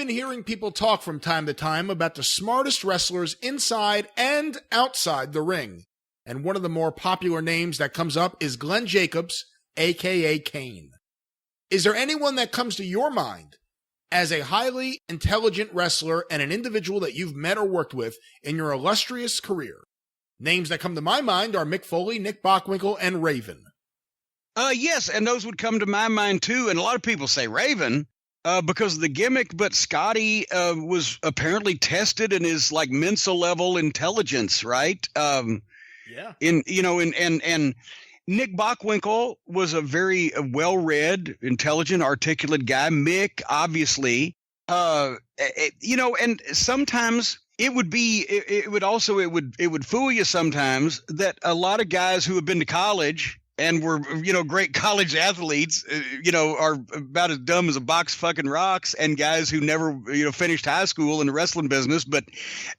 been hearing people talk from time to time about the smartest wrestlers inside and outside the ring. And one of the more popular names that comes up is Glenn Jacobs, aka Kane. Is there anyone that comes to your mind as a highly intelligent wrestler and an individual that you've met or worked with in your illustrious career? Names that come to my mind are Mick Foley, Nick Bockwinkel, and Raven. Yes, and those would come to my mind too. And a lot of people say Raven because of the gimmick, but Scotty was apparently tested in his like Mensa level intelligence, right? Yeah. And Nick Bockwinkel was a very well-read, intelligent, articulate guy. Mick, obviously, and sometimes it would fool you sometimes that a lot of guys who have been to college and were, great college athletes, are about as dumb as a box of fucking rocks, and guys who never, finished high school in the wrestling business. But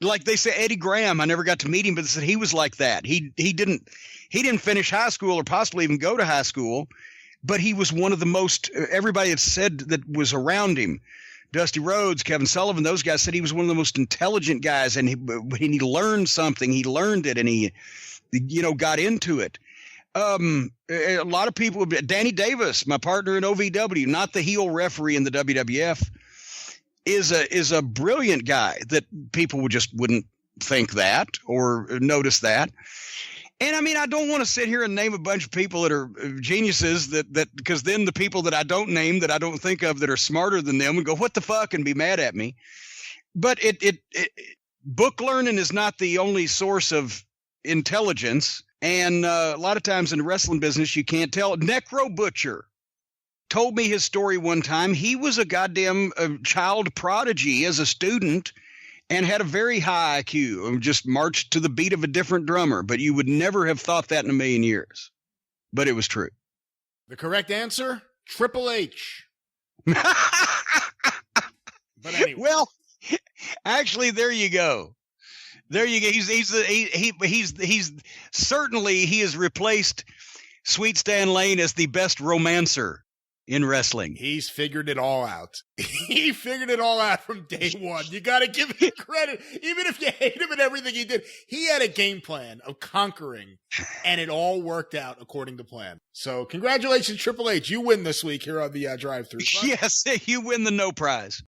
like they say, Eddie Graham, I never got to meet him, but they said he was like that. He didn't finish high school or possibly even go to high school, but he was one of the most, everybody had said that was around him. Dusty Rhodes, Kevin Sullivan, those guys said he was one of the most intelligent guys, and he learned something. He learned it, and he, got into it. A lot of people, Danny Davis, my partner in OVW, not the heel referee in the WWF, is a brilliant guy that people wouldn't think that or notice that. And I mean, I don't want to sit here and name a bunch of people that are geniuses that because then the people that I don't name, that I don't think of, that are smarter than them would go, what the fuck, and be mad at me. But book learning is not the only source of intelligence. And a lot of times in the wrestling business, you can't tell. Necro Butcher told me his story one time. He was a goddamn child prodigy as a student and had a very high IQ and just marched to the beat of a different drummer. But you would never have thought that in a million years. But it was true. The correct answer, Triple H. But anyway. Well, actually, there you go. There you go. He's certainly he has replaced Sweet Stan Lane as the best romancer in wrestling. He's figured it all out. He figured it all out from day one. You got to give him credit. Even if you hate him and everything he did, he had a game plan of conquering, and it all worked out according to plan. So congratulations, Triple H. You win this week here on the drive-thru. Yes, you win the no prize.